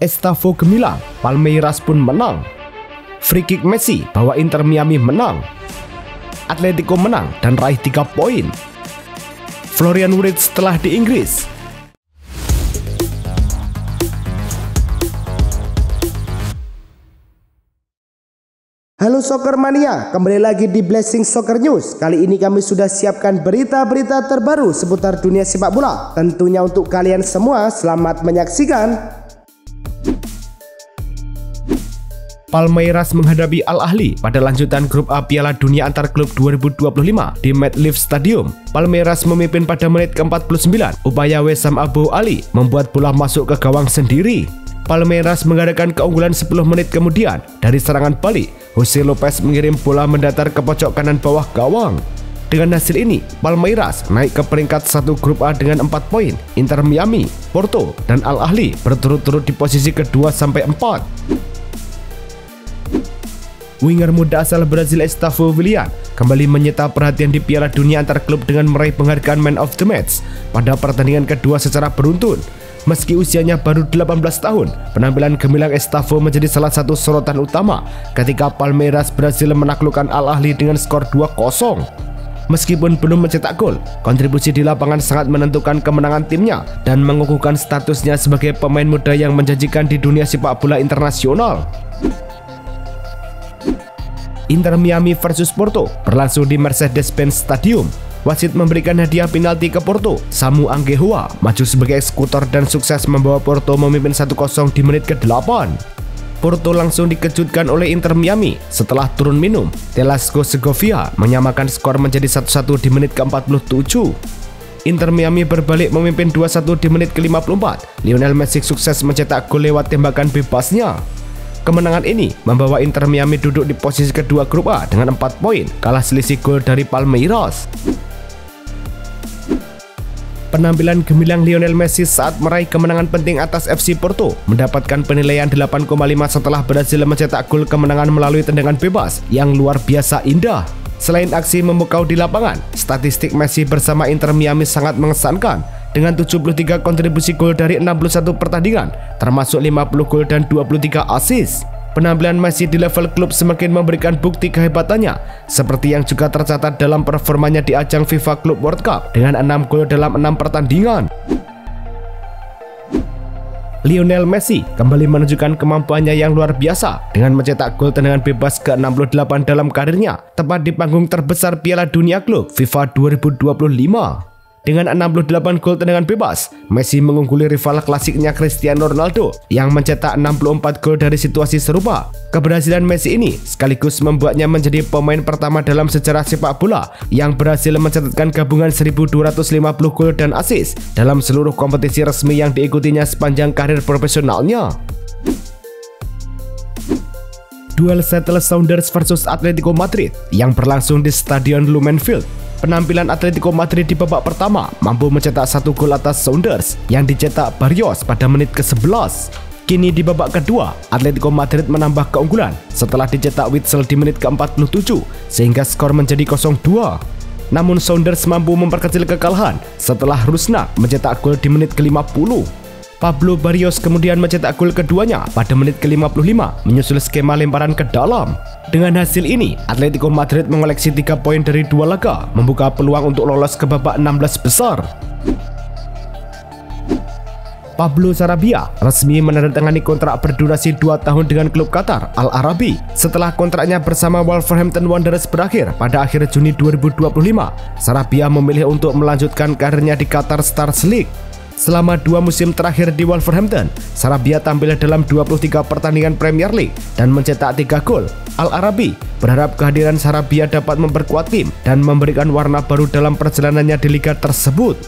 Estavo gemilang, Palmeiras pun menang. Free kick Messi bawa Inter Miami menang. Atletico menang dan raih 3 poin. Florian Wirtz setelah di Inggris. Halo Soccer Mania, kembali lagi di Blessing Soccer News. Kali ini kami sudah siapkan berita-berita terbaru seputar dunia sepak bola. Tentunya untuk kalian semua, selamat menyaksikan. Palmeiras menghadapi Al Ahly pada lanjutan grup A Piala Dunia Antar Klub 2025 di MetLife Stadium. Palmeiras memimpin pada menit ke-49. Upaya Wessam Abu Ali membuat bola masuk ke gawang sendiri. Palmeiras mengadakan keunggulan 10 menit kemudian dari serangan balik. Jose Lopez mengirim bola mendatar ke pojok kanan bawah gawang. Dengan hasil ini, Palmeiras naik ke peringkat 1 grup A dengan 4 poin. Inter Miami, Porto, dan Al Ahly berturut-turut di posisi kedua sampai 4. Winger muda asal Brazil Estavo Willian kembali menyita perhatian di Piala Dunia Antar Klub dengan meraih penghargaan Man of the Match pada pertandingan kedua secara beruntun. Meski usianya baru 18 tahun, penampilan gemilang Estavo menjadi salah satu sorotan utama ketika Palmeiras berhasil menaklukkan Al Ahly dengan skor 2-0. Meskipun belum mencetak gol, kontribusi di lapangan sangat menentukan kemenangan timnya dan mengukuhkan statusnya sebagai pemain muda yang menjanjikan di dunia sepak bola internasional. Inter Miami versus Porto berlangsung di Mercedes-Benz Stadium. Wasit memberikan hadiah penalti ke Porto. Samu Anguissa maju sebagai eksekutor dan sukses membawa Porto memimpin 1-0 di menit ke-8. Porto langsung dikejutkan oleh Inter Miami setelah turun minum. Telesco Segovia menyamakan skor menjadi 1-1 di menit ke-47. Inter Miami berbalik memimpin 2-1 di menit ke-54. Lionel Messi sukses mencetak gol lewat tembakan bebasnya. Kemenangan ini membawa Inter Miami duduk di posisi kedua grup A dengan 4 poin, kalah selisih gol dari Palmeiras. Penampilan gemilang Lionel Messi saat meraih kemenangan penting atas FC Porto mendapatkan penilaian 8,5 setelah berhasil mencetak gol kemenangan melalui tendangan bebas yang luar biasa indah. Selain aksi memukau di lapangan, statistik Messi bersama Inter Miami sangat mengesankan dengan 73 kontribusi gol dari 61 pertandingan, termasuk 50 gol dan 23 assist. Penampilan Messi di level klub semakin memberikan bukti kehebatannya, seperti yang juga tercatat dalam performanya di ajang FIFA Club World Cup dengan 6 gol dalam 6 pertandingan. Lionel Messi kembali menunjukkan kemampuannya yang luar biasa dengan mencetak gol tendangan bebas ke-68 dalam karirnya, tepat di panggung terbesar Piala Dunia Klub FIFA 2025. Dengan 68 gol tendangan bebas, Messi mengungguli rival klasiknya Cristiano Ronaldo yang mencetak 64 gol dari situasi serupa. Keberhasilan Messi ini sekaligus membuatnya menjadi pemain pertama dalam sejarah sepak bola yang berhasil mencatatkan gabungan 1.250 gol dan assist dalam seluruh kompetisi resmi yang diikutinya sepanjang karir profesionalnya. Duel Seattle Sounders versus Atletico Madrid yang berlangsung di Stadion Lumen Field. Penampilan Atletico Madrid di babak pertama mampu mencetak 1 gol atas Sounders yang dicetak Barrios pada menit ke-11. Kini di babak kedua, Atletico Madrid menambah keunggulan setelah dicetak Witsel di menit ke-47 sehingga skor menjadi 0-2. Namun Sounders mampu memperkecil kekalahan setelah Rusnak mencetak gol di menit ke-50. Pablo Barrios kemudian mencetak gol keduanya pada menit ke-55 menyusul skema lemparan ke dalam. Dengan hasil ini, Atletico Madrid mengoleksi 3 poin dari 2 laga, membuka peluang untuk lolos ke babak 16 besar. Pablo Sarabia resmi menandatangani kontrak berdurasi 2 tahun dengan klub Qatar Al Arabi setelah kontraknya bersama Wolverhampton Wanderers berakhir pada akhir Juni 2025. Sarabia memilih untuk melanjutkan karirnya di Qatar Stars League. Selama 2 musim terakhir di Wolverhampton, Sarabia tampil dalam 23 pertandingan Premier League dan mencetak 3 gol. Al Arabi berharap kehadiran Sarabia dapat memperkuat tim dan memberikan warna baru dalam perjalanannya di liga tersebut.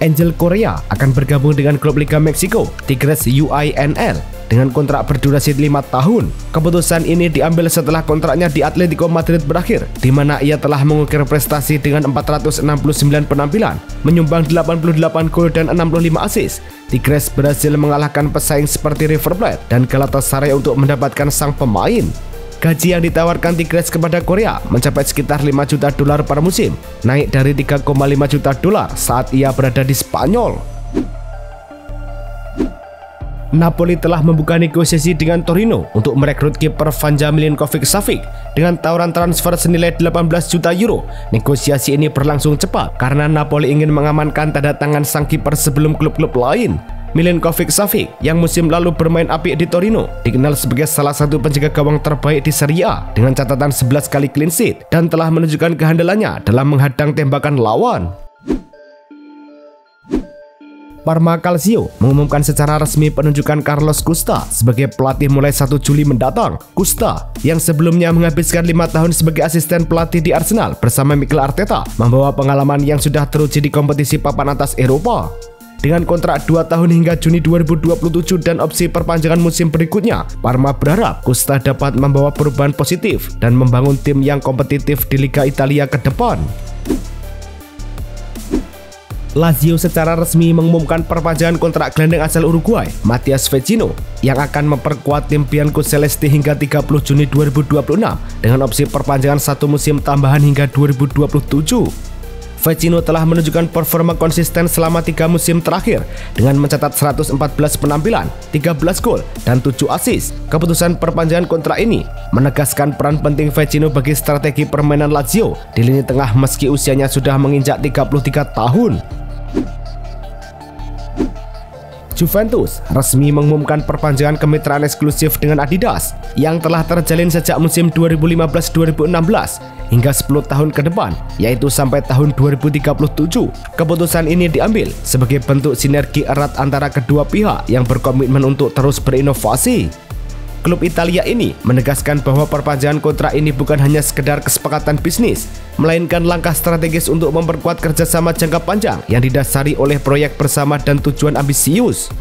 Angel Korea akan bergabung dengan klub Liga Meksiko, Tigres UINL, dengan kontrak berdurasi 5 tahun. Keputusan ini diambil setelah kontraknya di Atletico Madrid berakhir, di mana ia telah mengukir prestasi dengan 469 penampilan, menyumbang 88 gol dan 65 assist. Tigres berhasil mengalahkan pesaing seperti River Plate dan Galatasaray untuk mendapatkan sang pemain. Gaji yang ditawarkan Tigres kepada Korea mencapai sekitar 5 juta dolar per musim, naik dari 3,5 juta dolar saat ia berada di Spanyol. Napoli telah membuka negosiasi dengan Torino untuk merekrut kiper Vanja Milinkovic-Savic dengan tawaran transfer senilai 18 juta euro. Negosiasi ini berlangsung cepat karena Napoli ingin mengamankan tanda tangan sang kiper sebelum klub-klub lain. Milinkovic-Savic yang musim lalu bermain apik di Torino dikenal sebagai salah satu penjaga gawang terbaik di Serie A dengan catatan 11 kali clean sheet dan telah menunjukkan kehandalannya dalam menghadang tembakan lawan. Parma Calcio mengumumkan secara resmi penunjukan Carlos Custa sebagai pelatih mulai 1 Juli mendatang. Custa yang sebelumnya menghabiskan 5 tahun sebagai asisten pelatih di Arsenal bersama Mikel Arteta membawa pengalaman yang sudah teruji di kompetisi papan atas Eropa. Dengan kontrak 2 tahun hingga Juni 2027 dan opsi perpanjangan musim berikutnya, Parma berharap Custa dapat membawa perubahan positif dan membangun tim yang kompetitif di Liga Italia ke depan. Lazio secara resmi mengumumkan perpanjangan kontrak gelandang asal Uruguay, Matias Vecino, yang akan memperkuat tim Bianco Celeste hingga 30 Juni 2026 dengan opsi perpanjangan 1 musim tambahan hingga 2027. Vecino telah menunjukkan performa konsisten selama 3 musim terakhir dengan mencatat 114 penampilan, 13 gol, dan 7 assist. Keputusan perpanjangan kontrak ini menegaskan peran penting Vecino bagi strategi permainan Lazio di lini tengah meski usianya sudah menginjak 33 tahun. Juventus resmi mengumumkan perpanjangan kemitraan eksklusif dengan Adidas yang telah terjalin sejak musim 2015-2016 hingga 10 tahun ke depan, yaitu sampai tahun 2037. Keputusan ini diambil sebagai bentuk sinergi erat antara kedua pihak yang berkomitmen untuk terus berinovasi. Klub Italia ini menegaskan bahwa perpanjangan kontrak ini bukan hanya sekedar kesepakatan bisnis, melainkan langkah strategis untuk memperkuat kerjasama jangka panjang yang didasari oleh proyek bersama dan tujuan ambisius.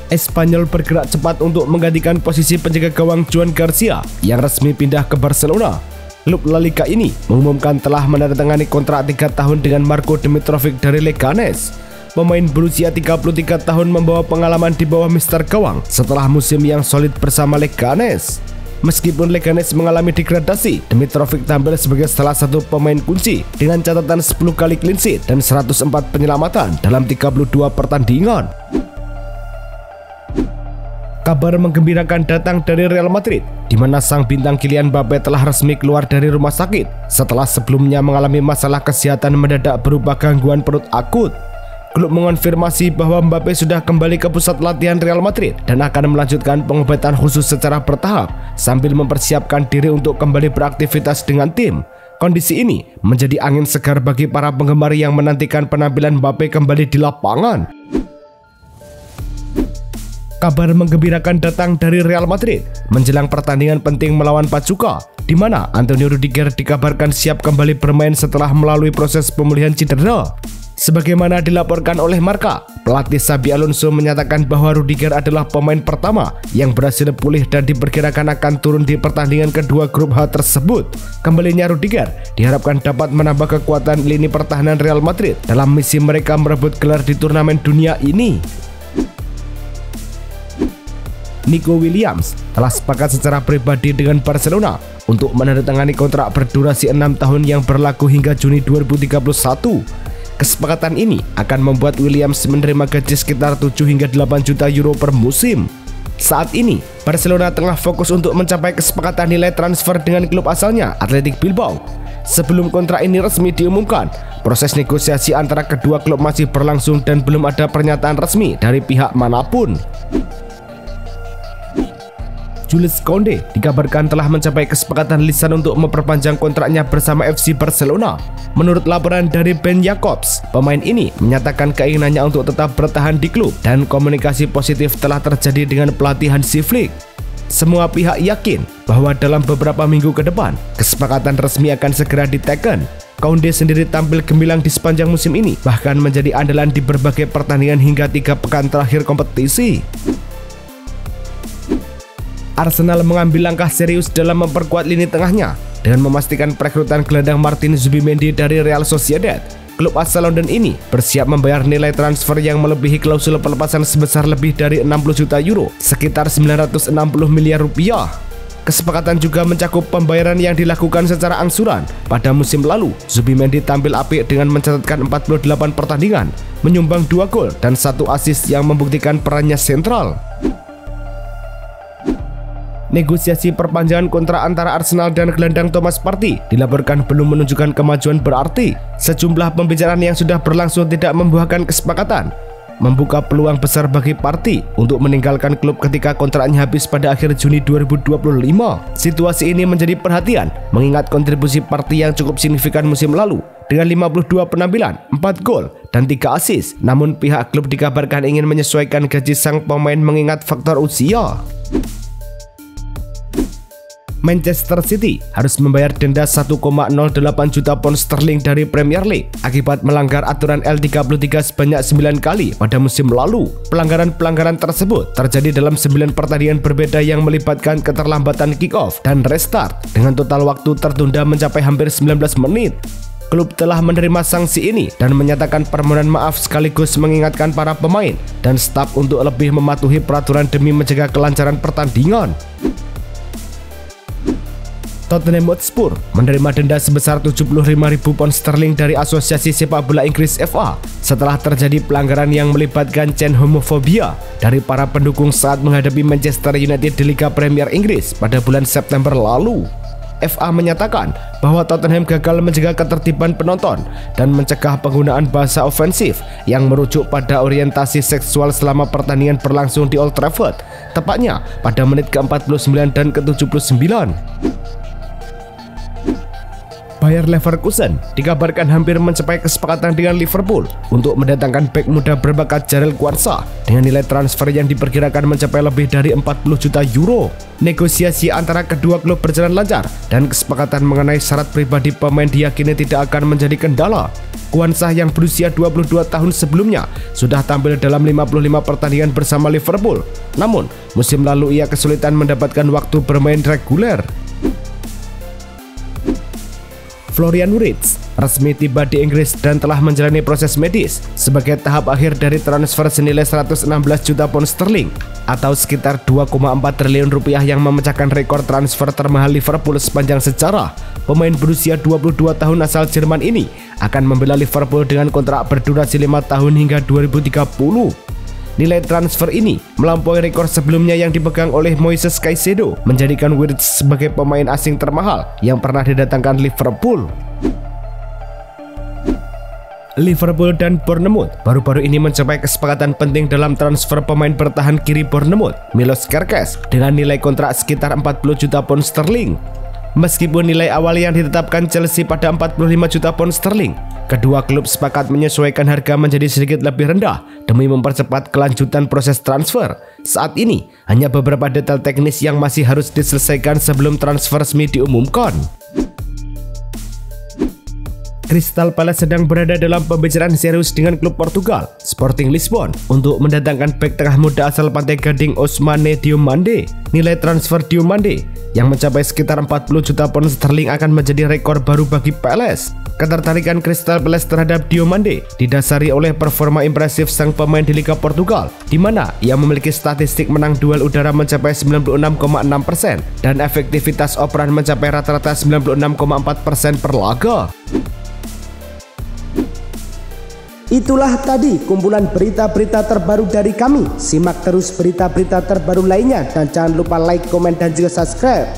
Espanyol bergerak cepat untuk menggantikan posisi penjaga gawang Joan Garcia yang resmi pindah ke Barcelona. Klub La Liga ini mengumumkan telah menandatangani kontrak 3 tahun dengan Marco Dimitrovic dari Leganes. Pemain berusia 33 tahun membawa pengalaman di bawah Mister Gawang setelah musim yang solid bersama Leganes. Meskipun Leganes mengalami degradasi, Dimitrovic tampil sebagai salah satu pemain kunci dengan catatan 10 kali clean sheet dan 104 penyelamatan dalam 32 pertandingan. Kabar menggembirakan datang dari Real Madrid, di mana sang bintang Kylian Mbappe telah resmi keluar dari rumah sakit setelah sebelumnya mengalami masalah kesehatan mendadak berupa gangguan perut akut. Klub mengonfirmasi bahwa Mbappe sudah kembali ke pusat latihan Real Madrid dan akan melanjutkan pengobatan khusus secara bertahap sambil mempersiapkan diri untuk kembali beraktivitas dengan tim. Kondisi ini menjadi angin segar bagi para penggemar yang menantikan penampilan Mbappe kembali di lapangan. Kabar menggembirakan datang dari Real Madrid menjelang pertandingan penting melawan Pachuca, di mana Antonio Rudiger dikabarkan siap kembali bermain setelah melalui proses pemulihan cedera. Sebagaimana dilaporkan oleh Marca, pelatih Xabi Alonso menyatakan bahwa Rudiger adalah pemain pertama yang berhasil pulih dan diperkirakan akan turun di pertandingan kedua grup H tersebut. Kembalinya Rudiger diharapkan dapat menambah kekuatan lini pertahanan Real Madrid dalam misi mereka merebut gelar di turnamen dunia ini. Nico Williams telah sepakat secara pribadi dengan Barcelona untuk menandatangani kontrak berdurasi 6 tahun yang berlaku hingga Juni 2031. Kesepakatan ini akan membuat Williams menerima gaji sekitar 7 hingga 8 juta euro per musim. Saat ini, Barcelona tengah fokus untuk mencapai kesepakatan nilai transfer dengan klub asalnya, Athletic Bilbao. Sebelum kontrak ini resmi diumumkan, proses negosiasi antara kedua klub masih berlangsung dan belum ada pernyataan resmi dari pihak manapun. Jules Koundé dikabarkan telah mencapai kesepakatan lisan untuk memperpanjang kontraknya bersama FC Barcelona. Menurut laporan dari Ben Jacobs, pemain ini menyatakan keinginannya untuk tetap bertahan di klub dan komunikasi positif telah terjadi dengan pelatih Hansi Flick. Semua pihak yakin bahwa dalam beberapa minggu ke depan, kesepakatan resmi akan segera diteken. Koundé sendiri tampil gemilang di sepanjang musim ini, bahkan menjadi andalan di berbagai pertandingan hingga 3 pekan terakhir kompetisi. Arsenal mengambil langkah serius dalam memperkuat lini tengahnya dengan memastikan perekrutan gelandang Martin Zubimendi dari Real Sociedad. Klub asal London ini bersiap membayar nilai transfer yang melebihi klausul pelepasan sebesar lebih dari 60 juta euro, sekitar 960 miliar rupiah. Kesepakatan juga mencakup pembayaran yang dilakukan secara angsuran. Pada musim lalu, Zubimendi tampil apik dengan mencatatkan 48 pertandingan, menyumbang 2 gol dan 1 assist yang membuktikan perannya sentral. Negosiasi perpanjangan kontrak antara Arsenal dan gelandang Thomas Partey dilaporkan belum menunjukkan kemajuan berarti. Sejumlah pembicaraan yang sudah berlangsung tidak membuahkan kesepakatan, membuka peluang besar bagi Partey untuk meninggalkan klub ketika kontraknya habis pada akhir Juni 2025. Situasi ini menjadi perhatian mengingat kontribusi Partey yang cukup signifikan musim lalu dengan 52 penampilan, 4 gol, dan 3 assist. Namun pihak klub dikabarkan ingin menyesuaikan gaji sang pemain mengingat faktor usia. Manchester City harus membayar denda 1,08 juta pound sterling dari Premier League akibat melanggar aturan L33 sebanyak 9 kali pada musim lalu. Pelanggaran-pelanggaran tersebut terjadi dalam 9 pertandingan berbeda yang melibatkan keterlambatan kick-off dan restart dengan total waktu tertunda mencapai hampir 19 menit. Klub telah menerima sanksi ini dan menyatakan permohonan maaf sekaligus mengingatkan para pemain dan staf untuk lebih mematuhi peraturan demi menjaga kelancaran pertandingan. Tottenham Hotspur menerima denda sebesar 75.000 pound sterling dari Asosiasi Sepak Bola Inggris FA setelah terjadi pelanggaran yang melibatkan chant homofobia dari para pendukung saat menghadapi Manchester United di Liga Premier Inggris pada bulan September lalu. FA menyatakan bahwa Tottenham gagal menjaga ketertiban penonton dan mencegah penggunaan bahasa ofensif yang merujuk pada orientasi seksual selama pertandingan berlangsung di Old Trafford, tepatnya pada menit ke-49 dan ke-79. Bayer Leverkusen dikabarkan hampir mencapai kesepakatan dengan Liverpool untuk mendatangkan bek muda berbakat Jarell Quansah dengan nilai transfer yang diperkirakan mencapai lebih dari 40 juta euro. Negosiasi antara kedua klub berjalan lancar dan kesepakatan mengenai syarat pribadi pemain diyakini tidak akan menjadi kendala. Quansah yang berusia 22 tahun sebelumnya sudah tampil dalam 55 pertandingan bersama Liverpool. Namun, musim lalu ia kesulitan mendapatkan waktu bermain reguler. Florian Wirtz resmi tiba di Inggris dan telah menjalani proses medis sebagai tahap akhir dari transfer senilai 116 juta pound sterling atau sekitar 2,4 triliun rupiah yang memecahkan rekor transfer termahal Liverpool sepanjang sejarah. Pemain berusia 22 tahun asal Jerman ini akan membela Liverpool dengan kontrak berdurasi 5 tahun hingga 2030. Nilai transfer ini melampaui rekor sebelumnya yang dipegang oleh Moises Caicedo, menjadikan Wirtz sebagai pemain asing termahal yang pernah didatangkan Liverpool. Liverpool dan Bournemouth baru-baru ini mencapai kesepakatan penting dalam transfer pemain bertahan kiri Bournemouth, Milos Kerkez, dengan nilai kontrak sekitar 40 juta pound sterling. Meskipun nilai awal yang ditetapkan Chelsea pada 45 juta pound sterling, kedua klub sepakat menyesuaikan harga menjadi sedikit lebih rendah demi mempercepat kelanjutan proses transfer. Saat ini, hanya beberapa detail teknis yang masih harus diselesaikan sebelum transfer resmi diumumkan. Crystal Palace sedang berada dalam pembicaraan serius dengan klub Portugal, Sporting Lisbon, untuk mendatangkan bek tengah muda asal Pantai Gading Ousmane Diomande. Nilai transfer Diomande yang mencapai sekitar 40 juta pound sterling akan menjadi rekor baru bagi Palace. Ketertarikan Crystal Palace terhadap Diomande didasari oleh performa impresif sang pemain di Liga Portugal, di mana ia memiliki statistik menang duel udara mencapai 96,6% dan efektivitas operan mencapai rata-rata 96,4% per laga. Itulah tadi kumpulan berita-berita terbaru dari kami. Simak terus berita-berita terbaru lainnya dan jangan lupa like, komen, dan juga subscribe.